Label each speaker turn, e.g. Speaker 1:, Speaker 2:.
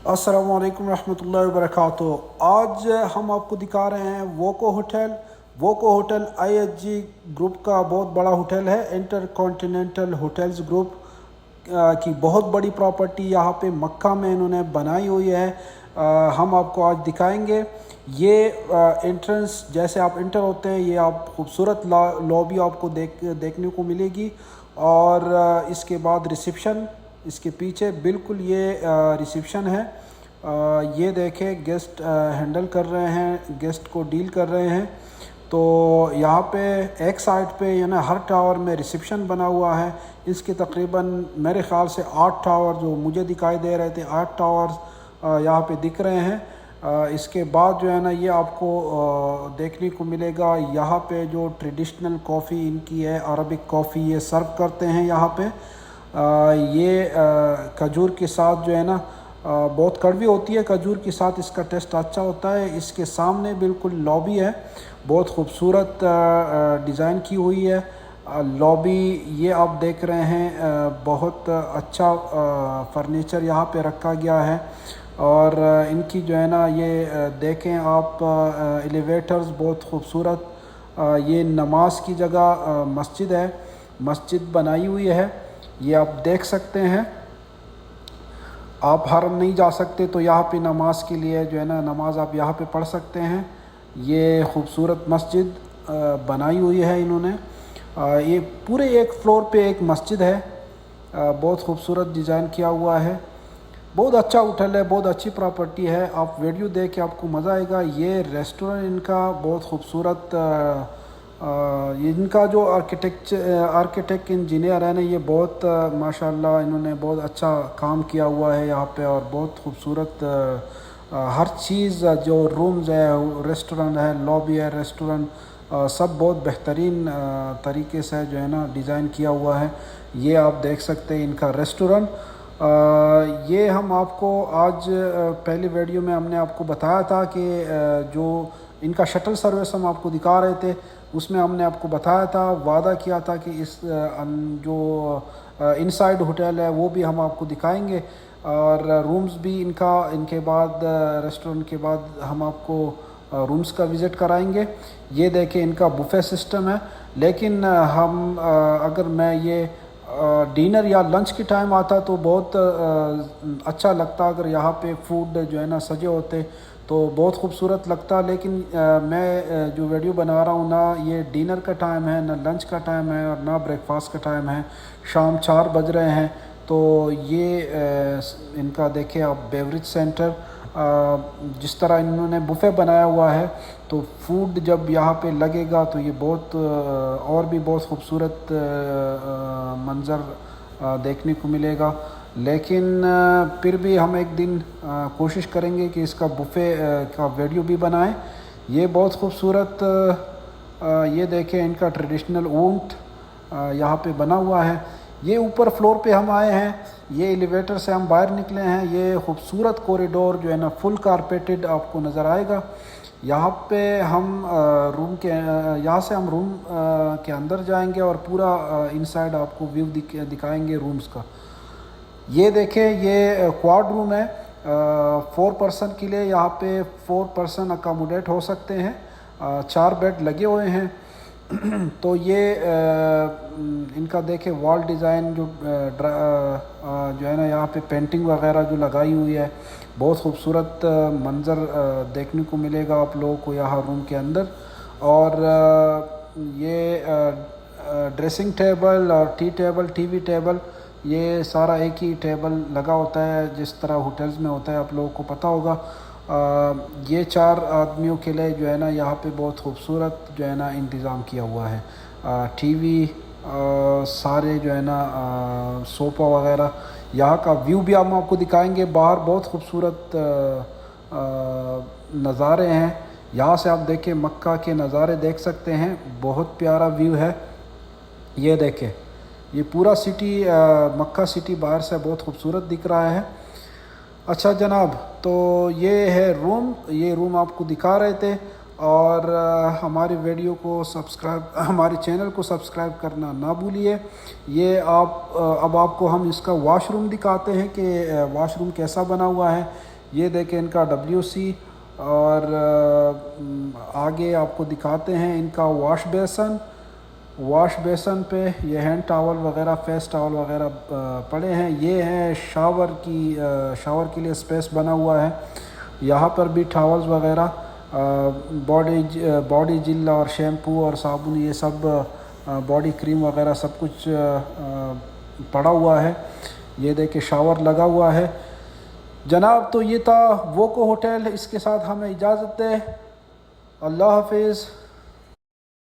Speaker 1: अस्सलाम वालेकुम रहमतुल्लाहि व बरकातुहू। आज हम आपको दिखा रहे हैं वोको होटल। वोको होटल IHG ग्रुप का बहुत बड़ा होटल है। इंटरकॉन्टिनेंटल होटल्स ग्रुप की बहुत बड़ी प्रॉपर्टी यहाँ पे मक्का में इन्होंने बनाई हुई है। हम आपको आज दिखाएंगे। ये एंट्रेंस जैसे आप इंटर होते हैं, ये आप खूबसूरत लॉबी आपको देखने को मिलेगी। और इसके बाद रिसेप्शन, इसके पीछे बिल्कुल ये रिसेप्शन है। ये देखें, गेस्ट हैंडल कर रहे हैं, गेस्ट को डील कर रहे हैं। तो यहाँ पे एक साइड पे यानी हर टावर में रिसेप्शन बना हुआ है। इसके तकरीबन मेरे ख़्याल से 8 टावर जो मुझे दिखाई दे रहे थे, 8 टावर्स यहाँ पे दिख रहे हैं। इसके बाद जो है ना, ये आपको देखने को मिलेगा यहाँ पे जो ट्रेडिशनल कॉफ़ी इनकी है, अरबिक कॉफ़ी ये सर्व करते हैं यहाँ पे। ये खजूर के साथ जो है ना, बहुत कड़वी होती है, खजूर के साथ इसका टेस्ट अच्छा होता है। इसके सामने बिल्कुल लॉबी है, बहुत खूबसूरत डिज़ाइन की हुई है लॉबी। ये आप देख रहे हैं, बहुत अच्छा फर्नीचर यहाँ पे रखा गया है। और इनकी जो है ना, ये देखें आप, एलिवेटर्स बहुत खूबसूरत। ये नमाज की जगह मस्जिद है, मस्जिद बनाई हुई है, ये आप देख सकते हैं। आप हरम नहीं जा सकते तो यहाँ पे नमाज के लिए जो है ना, नमाज आप यहाँ पे पढ़ सकते हैं। ये खूबसूरत मस्जिद बनाई हुई है इन्होंने। ये पूरे एक फ्लोर पे एक मस्जिद है, बहुत खूबसूरत डिज़ाइन किया हुआ है। बहुत अच्छा होटल है, बहुत अच्छी प्रॉपर्टी है। आप वीडियो देख के आपको मज़ा आएगा। ये रेस्टोरेंट इनका बहुत खूबसूरत, इनका जो आर्किटेक्ट इंजीनियर है ना, ये बहुत माशाल्लाह इन्होंने बहुत अच्छा काम किया हुआ है यहाँ पे। और बहुत खूबसूरत हर चीज़, जो रूम्स है, रेस्टोरेंट है, लॉबी है, रेस्टोरेंट, सब बहुत बेहतरीन तरीके से जो है ना डिज़ाइन किया हुआ है। ये आप देख सकते हैं इनका रेस्टोरेंट। ये हम आपको आज पहली वीडियो में हमने आपको बताया था कि जो इनका शटल सर्विस हम आपको दिखा रहे थे, उसमें हमने आपको बताया था, वादा किया था कि इस जो इनसाइड होटल है वो भी हम आपको दिखाएंगे। और रूम्स भी इनके बाद, रेस्टोरेंट के बाद हम आपको रूम्स का विज़िट कराएंगे। ये देखें, इनका बुफे सिस्टम है। लेकिन अगर मैं ये डिनर या लंच के टाइम आता तो बहुत अच्छा लगता। अगर यहाँ पे फूड जो है ना सजे होते तो बहुत खूबसूरत लगता। लेकिन मैं जो वीडियो बना रहा हूँ ना, ये डिनर का टाइम है, ना लंच का टाइम है और ना ब्रेकफास्ट का टाइम है। शाम 4 बज रहे हैं। तो ये इनका देखें आप, बेवरेज सेंटर, जिस तरह इन्होंने बुफे बनाया हुआ है, तो फूड जब यहाँ पे लगेगा तो ये बहुत और भी बहुत खूबसूरत मंज़र देखने को मिलेगा। लेकिन फिर भी हम एक दिन कोशिश करेंगे कि इसका बुफे का वीडियो भी बनाएं। ये बहुत खूबसूरत, ये देखें, इनका ट्रेडिशनल ऊंट यहाँ पे बना हुआ है। ये ऊपर फ्लोर पे हम आए हैं, ये एलिवेटर से हम बाहर निकले हैं। ये खूबसूरत कॉरिडोर जो है ना, फुल कारपेटेड आपको नज़र आएगा। यहाँ पे हम यहाँ से हम रूम के अंदर जाएंगे और पूरा इनसाइड आपको व्यू दिखाएंगे रूम्स का। ये देखें, ये क्वाड रूम है। 4 पर्सन के लिए यहाँ पे 4 पर्सन अकोमोडेट हो सकते हैं। 4 बेड लगे हुए हैं। तो ये इनका देखें, वॉल डिज़ाइन जो है ना, यहाँ पे पेंटिंग वगैरह जो लगाई हुई है, बहुत खूबसूरत मंज़र देखने को मिलेगा आप लोगों को यहाँ रूम के अंदर। और ये ड्रेसिंग टेबल और टी टेबल, टीवी टेबल, ये सारा एक ही टेबल लगा होता है, जिस तरह होटल्स में होता है, आप लोगों को पता होगा। ये 4 आदमियों के लिए जो है ना, यहाँ पे बहुत खूबसूरत जो है ना इंतज़ाम किया हुआ है। टीवी, सारे जो है ना सोफ़ा वगैरह, यहाँ का व्यू भी हम आपको दिखाएंगे। बाहर बहुत खूबसूरत नज़ारे हैं। यहाँ से आप देखें, मक्का के नज़ारे देख सकते हैं, बहुत प्यारा व्यू है। ये देखें, ये पूरा सिटी, मक्का सिटी बाहर से बहुत खूबसूरत दिख रहा है। अच्छा जनाब, तो ये है रूम, ये रूम आपको दिखा रहे थे। और हमारे वीडियो को सब्सक्राइब, हमारे चैनल को सब्सक्राइब करना ना भूलिए। ये अब आपको हम इसका वॉशरूम दिखाते हैं कि वॉशरूम कैसा बना हुआ है। ये देखें इनका WC। और आगे आपको दिखाते हैं इनका वॉश बेसन पे ये हैंड टॉवल वगैरह, फेस टॉवल वगैरह पड़े हैं। ये हैं शावर के लिए स्पेस बना हुआ है। यहाँ पर भी टॉवल्स वगैरह, बॉडी जेल और शैम्पू और साबुन, ये सब बॉडी क्रीम वगैरह सब कुछ पड़ा हुआ है। ये देखिए शावर लगा हुआ है जनाब। तो ये था वोको होटल। इसके साथ हमें इजाज़त दें। अल्लाह हाफिज़।